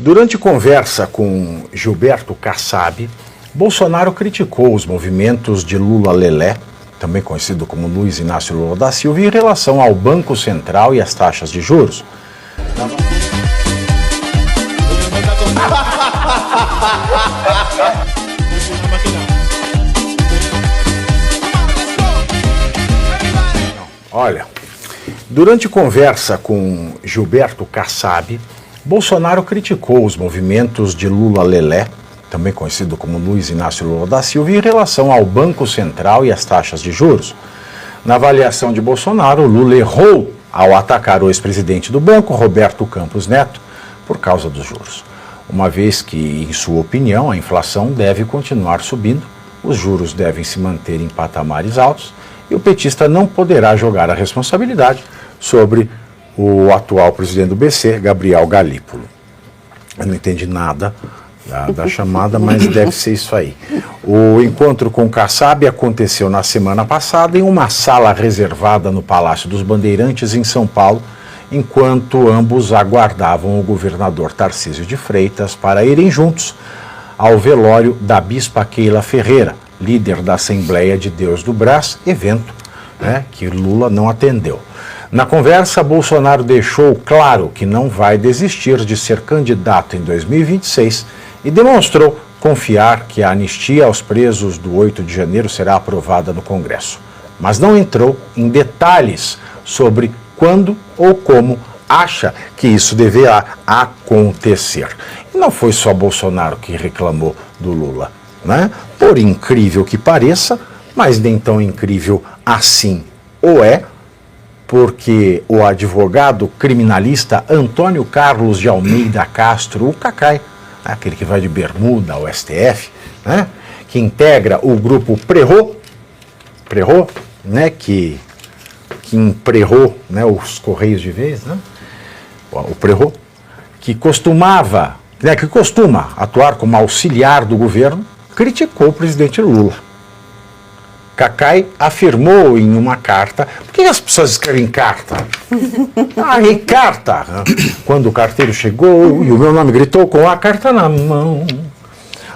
Durante conversa com Gilberto Kassab, Bolsonaro criticou os movimentos de Lula Lelé, também conhecido como Luiz Inácio Lula da Silva, em relação ao Banco Central e as taxas de juros. Olha, durante conversa com Gilberto Kassab, Bolsonaro criticou os movimentos de Lula Lelé, também conhecido como Luiz Inácio Lula da Silva, em relação ao Banco Central e as taxas de juros. Na avaliação de Bolsonaro, Lula errou ao atacar o ex-presidente do banco, Roberto Campos Neto, por causa dos juros. Uma vez que, em sua opinião, a inflação deve continuar subindo, os juros devem se manter em patamares altos e o petista não poderá jogar a responsabilidade sobre o atual presidente do BC, Gabriel Galípolo. Eu não entendi nada da chamada, mas deve ser isso aí. O encontro com Kassab aconteceu na semana passada em uma sala reservada no Palácio dos Bandeirantes, em São Paulo, enquanto ambos aguardavam o governador Tarcísio de Freitas para irem juntos ao velório da bispa Keila Ferreira, líder da Assembleia de Deus do Brás, evento, que Lula não atendeu. Na conversa, Bolsonaro deixou claro que não vai desistir de ser candidato em 2026 e demonstrou confiar que a anistia aos presos do 8 de janeiro será aprovada no Congresso. Mas não entrou em detalhes sobre quando ou como acha que isso deverá acontecer. E não foi só Bolsonaro que reclamou do Lula, né? Por incrível que pareça, mas nem tão incrível assim ou é, porque o advogado criminalista Antônio Carlos de Almeida Castro, o Cacai, aquele que vai de bermuda ao STF, né, que integra o grupo Prerro, né, que emprerrou, né, os Correios de vez, né, o Prerro, que costuma atuar como auxiliar do governo, criticou o presidente Lula. Cacai afirmou em uma carta. Por que as pessoas escrevem carta? Em carta. Quando o carteiro chegou e o meu nome gritou com a carta na mão.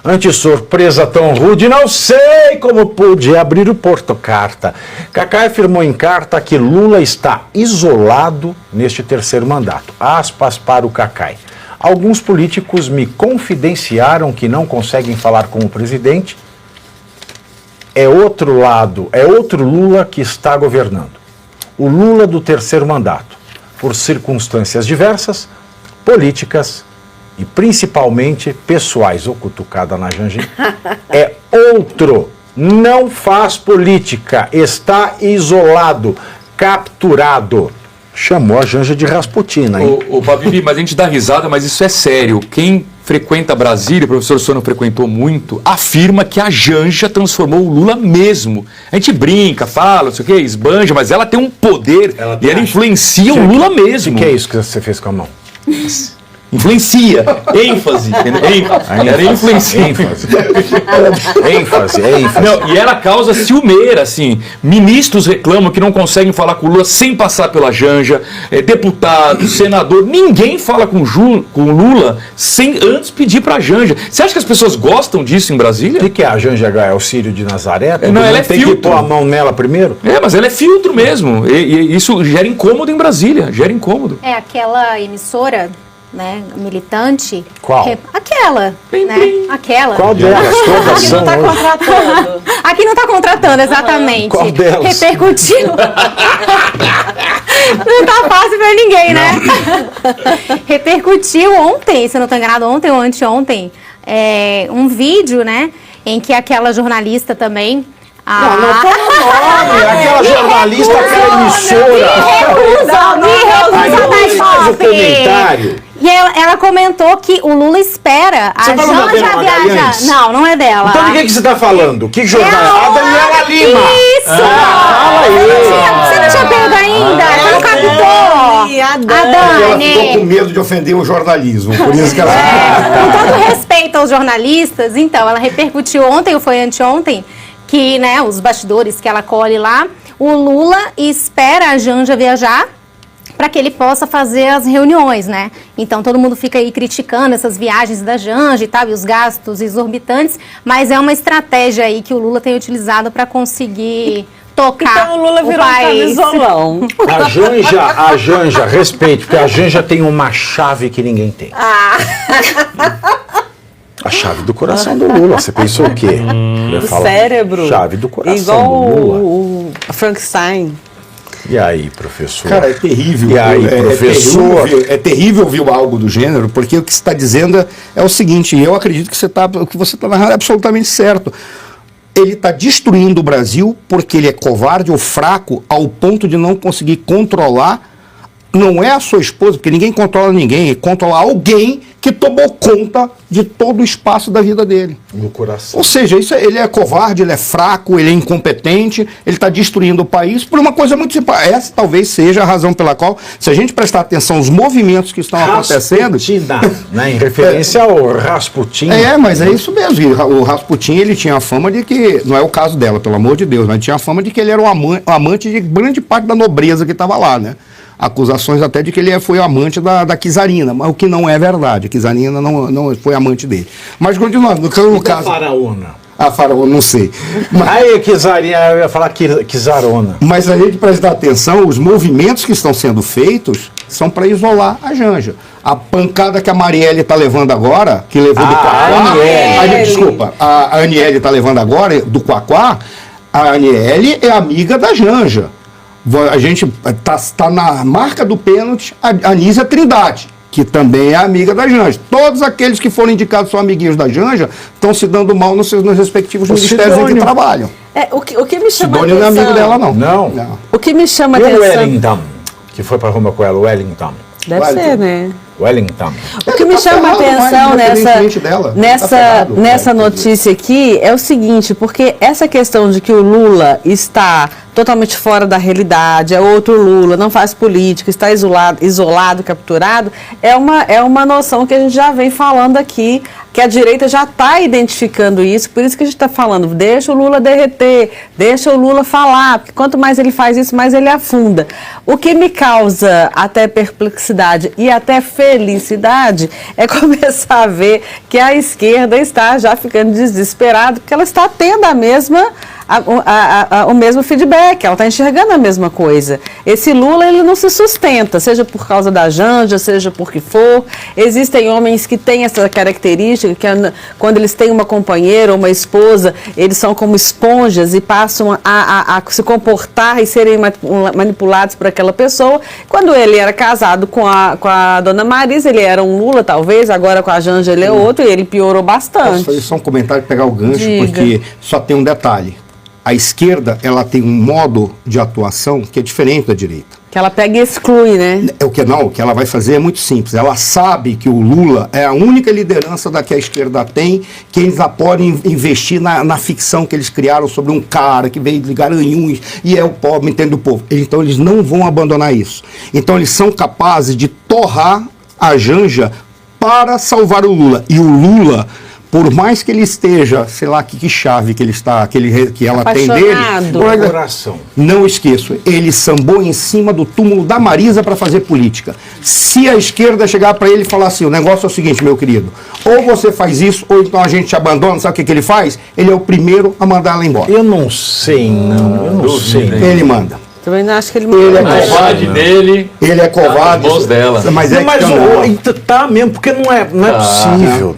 Ante surpresa tão rude, não sei como pude abrir o porta-carta. Cacai afirmou em carta que Lula está isolado neste terceiro mandato. Aspas para o Cacai. Alguns políticos me confidenciaram que não conseguem falar com o presidente. É outro lado, é outro Lula que está governando. O Lula do terceiro mandato, por circunstâncias diversas, políticas e principalmente pessoais. Ou cutucada na Janja, é outro. Não faz política, está isolado, capturado. Chamou a Janja de Rasputina, hein? Ô, Babibi, mas a gente dá risada, mas isso é sério. Quem frequenta Brasília, o professor Sono frequentou muito, afirma que a Janja transformou o Lula mesmo. A gente brinca, fala, não sei o que, esbanja, mas ela tem um poder e ela influencia o Lula mesmo. O que é isso que você fez com a mão? Influencia, ênfase, ela influencia. ênfase. Não, e ela causa ciumeira, assim. Ministros reclamam que não conseguem falar com o Lula sem passar pela Janja, deputado, senador, ninguém fala com o Lula sem antes pedir pra Janja. Você acha que as pessoas gostam disso em Brasília? O que é a Janja? É o Círio de Nazaré? Não, ela é tem filtro. Que pôr a mão nela primeiro? Mas ela é filtro mesmo. E isso gera incômodo em Brasília, gera incômodo. É aquela emissora, né, militante. Qual? Aquela, né? Aquela. Qual delas? Aqui não está contratando. Aqui não está contratando, exatamente. Qual delas? Repercutiu. Não tá fácil pra ninguém, né? Repercutiu ontem, se eu não estou enganado, ontem ou anteontem, um vídeo, né, em que aquela jornalista também... Não fala nome, aquela jornalista, aquela emissora. Me recusa o comentário. E ela comentou que o Lula espera a Janja viajar. Não é dela. Então de que você está falando? Que jornal? A Daniela Lima. Isso! Fala aí. Você não tinha pego ainda? Você não captou? A Dani. Ela ficou com medo de ofender o jornalismo, por isso que ela... Com todo respeito aos jornalistas, então, ela repercutiu ontem ou foi anteontem, que, né, os bastidores que ela colhe lá, o Lula espera a Janja viajar para que ele possa fazer as reuniões, né? Então todo mundo fica aí criticando essas viagens da Janja e tal, e os gastos exorbitantes, mas é uma estratégia aí que o Lula tem utilizado para conseguir tocar Então o Lula virou um país. camisolão. A Janja, respeite, porque a Janja tem uma chave que ninguém tem. A chave do coração do Lula. Você pensou o quê? Eu ia Do falar, cérebro. Chave do coração Igual do Lula. o Frankenstein. E aí, professor? Cara, é terrível. E aí, professor? É terrível ouvir algo do gênero, porque o que você está dizendo é o seguinte, e eu acredito que o que você está narrando é absolutamente certo. Ele está destruindo o Brasil porque ele é covarde ou fraco ao ponto de não conseguir controlar, não é a sua esposa, porque ninguém controla ninguém, é controlar alguém que tomou conta de todo o espaço da vida dele. No coração. Ou seja, ele é covarde, ele é fraco, ele é incompetente, ele está destruindo o país por uma coisa muito simples. Essa talvez seja a razão pela qual, se a gente prestar atenção aos movimentos que estão acontecendo... Rasputina, né? Em referência ao Rasputin. Mas é isso mesmo. E o Rasputin, ele tinha a fama de que, não é o caso dela, pelo amor de Deus, mas tinha a fama de que ele era o amante de grande parte da nobreza que estava lá, né? Acusações até de que ele foi amante da Czarina, mas o que não é verdade. A Czarina não foi amante dele. Mas continuando, no caso... Faraona. A faraona, não sei. Aí, Czarina, eu ia falar Czarona. Mas a gente prestar atenção, os movimentos que estão sendo feitos são para isolar a Janja. A pancada que a Marielle está levando agora, que levou do Quaquá... Desculpa, a Aniele está levando agora do Quaquá, a Aniele é amiga da Janja. A gente está na marca do pênalti a Anísia Trindade, que também é amiga da Janja. Todos aqueles que foram indicados são amiguinhos da Janja estão se dando mal nos respectivos ministérios em que trabalham. O que me chama Sidônio não é amigo dela, não. Não. O que me chama E o atenção... Wellington, que foi para Roma com ela, o Wellington. Deve ser, né? Wellington. O que me chama a atenção nessa notícia aqui é o seguinte, porque essa questão de que o Lula está totalmente fora da realidade, é outro Lula, não faz política, está isolado, capturado, é uma noção que a gente já vem falando aqui, que a direita já está identificando isso, por isso que a gente está falando, deixa o Lula derreter, deixa o Lula falar, porque quanto mais ele faz isso, mais ele afunda. O que me causa até perplexidade e até felicidade é começar a ver que a esquerda está já ficando desesperada, porque ela está tendo o mesmo feedback, ela está enxergando a mesma coisa. Esse Lula, ele não se sustenta, seja por causa da Janja, seja por que for. Existem homens que têm essa característica, que quando eles têm uma companheira ou uma esposa, eles são como esponjas e passam a se comportar e serem manipulados por aquela pessoa. Quando ele era casado com a dona Marisa, ele era um Lula, talvez, agora com a Janja ele é outro, e ele piorou bastante. Posso fazer só um comentário, pegar o gancho, Diga. porque só tem um detalhe. A esquerda, ela tem um modo de atuação que é diferente da direita. Que ela pega e exclui, né? O que ela vai fazer é muito simples. Ela sabe que o Lula é a única liderança da que a esquerda tem, que eles já podem investir na ficção que eles criaram sobre um cara que veio de Garanhuns e é o pobre, entende o povo. Então eles não vão abandonar isso. Então eles são capazes de torrar a Janja para salvar o Lula. E o Lula, por mais que ele esteja, sei lá que chave que ele está, que ela tem dele, Coração. não esqueço, ele sambou em cima do túmulo da Marisa para fazer política. Se a esquerda chegar para ele e falar assim, o negócio é o seguinte, meu querido, ou você faz isso, ou então a gente te abandona, sabe o que ele faz? Ele é o primeiro a mandar ela embora. Eu não sei, não. Eu não sei. Ele manda. Também não acho que ele Ele é A covarde dele. Ele é covarde. Nas mãos dela. Mas é Mas que tá mesmo, porque não é possível.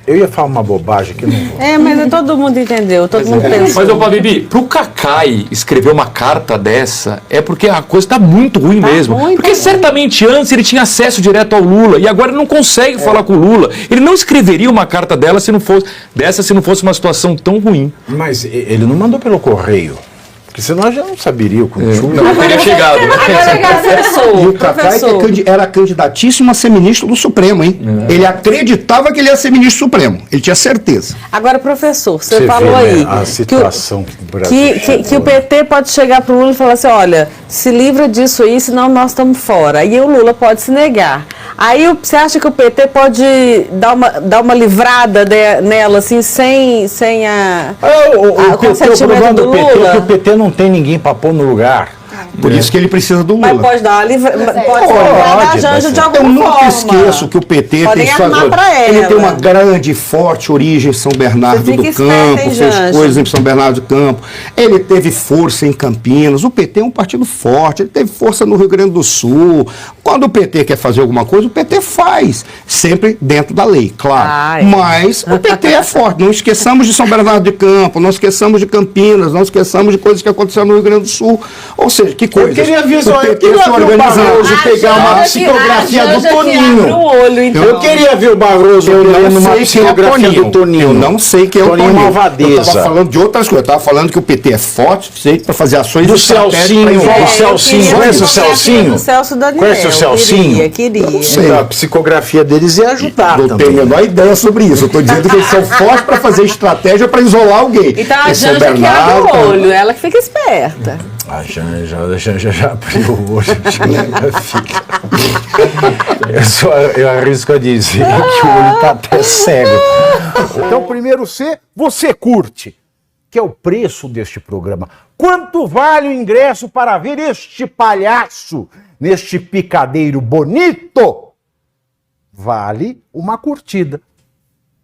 Eu ia falar uma bobagem que não vou. mas todo mundo entendeu, todo mundo pensou. Mas, ô Bibi, pro Cacai escrever uma carta dessa, é porque a coisa tá muito ruim mesmo. ruim, porque certamente antes ele tinha acesso direto ao Lula e agora ele não consegue falar com o Lula. Ele não escreveria uma carta dela se não fosse uma situação tão ruim. Mas ele não mandou pelo correio. Porque senão já não saberia o conjunto. Não teria chegado, né? E o Cacai era candidatíssimo a ser ministro do Supremo, hein? Ele acreditava que ele ia ser ministro supremo. Ele tinha certeza. Agora, professor, você falou vê, aí né, a situação que o Brasil que o PT pode chegar para o Lula e falar assim, olha, se livra disso aí, senão nós estamos fora. E o Lula pode se negar. Aí você acha que o PT pode dar uma livrada nela, assim, sem o consentimento do PT Lula? é que o PT não tem ninguém para pôr no lugar. Por isso que ele precisa do Lula. Mas pode dar uma pode Pode, dar a Janja de alguma eu nunca forma. esqueço que o PT Podem tem armar pra ele ela. tem uma grande e forte origem em São Bernardo Você do fica esperta, Campo, hein, fez Janja? coisas em São Bernardo do Campo. Ele teve força em Campinas. O PT é um partido forte, ele teve força no Rio Grande do Sul. Quando o PT quer fazer alguma coisa, o PT faz, sempre dentro da lei, claro. Ai. Mas o PT é forte. Não esqueçamos de São Bernardo do Campo, não esqueçamos de Campinas, não esqueçamos de coisas que aconteceram no Rio Grande do Sul. Ou seja, que coisa. Eu queria ver o PT se o organizando. Barroso pegar uma psicografia do Toninho. Olho, então. Eu queria ver o Barroso lendo uma psicografia do Toninho. Eu não sei quem é o Toninho Toninho. Malvadeza. Eu estava falando de outras coisas. Eu estava falando que o PT é forte para fazer ações Do estratégicas Celcinho, pra isolar. do Celcinho. Conhece o Celcinho? Do Celso Daniel. Conhece o Celcinho? Queria. sei. A psicografia deles ia ajudar Não também. tenho a menor ideia sobre isso. Eu estou dizendo que eles são fortes para fazer estratégia para isolar alguém. Então a Em São Janja que abre Bernardo, o olho, ela que fica esperta. A Janja já abriu o olho. Eu arrisco a dizer que o olho está até cego. Então, primeiro C, você curte, que é o preço deste programa. Quanto vale o ingresso para ver este palhaço neste picadeiro bonito? Vale uma curtida.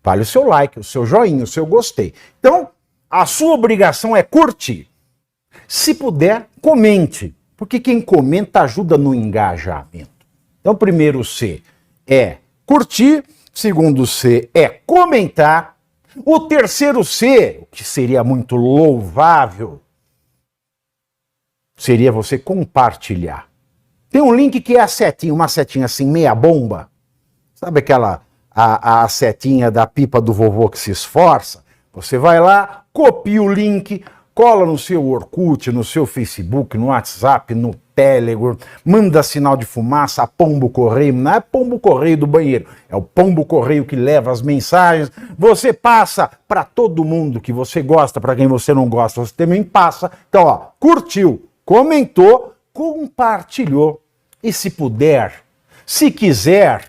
Vale o seu like, o seu joinha, o seu gostei. Então, a sua obrigação é curtir. Se puder, comente, porque quem comenta ajuda no engajamento. Então, primeiro C é curtir, segundo C é comentar, o terceiro C, o que seria muito louvável, seria você compartilhar. Tem um link que é a setinha, uma setinha assim, meia bomba. Sabe aquela, a setinha da pipa do vovô que se esforça? Você vai lá, copia o link, cola no seu Orkut, no seu Facebook, no WhatsApp, no Telegram, manda sinal de fumaça, pombo correio, não é pombo correio do banheiro, é o pombo correio que leva as mensagens, você passa para todo mundo que você gosta, para quem você não gosta, você também passa. Então, ó, curtiu, comentou, compartilhou, e se puder, se quiser,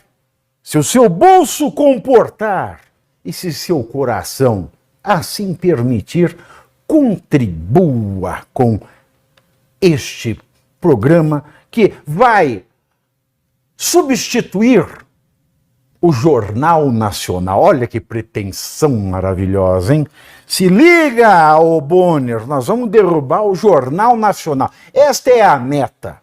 se o seu bolso comportar, e se seu coração assim permitir, contribua com este programa que vai substituir o Jornal Nacional. Olha que pretensão maravilhosa, hein? Se liga, ô Bonner, nós vamos derrubar o Jornal Nacional. Esta é a meta.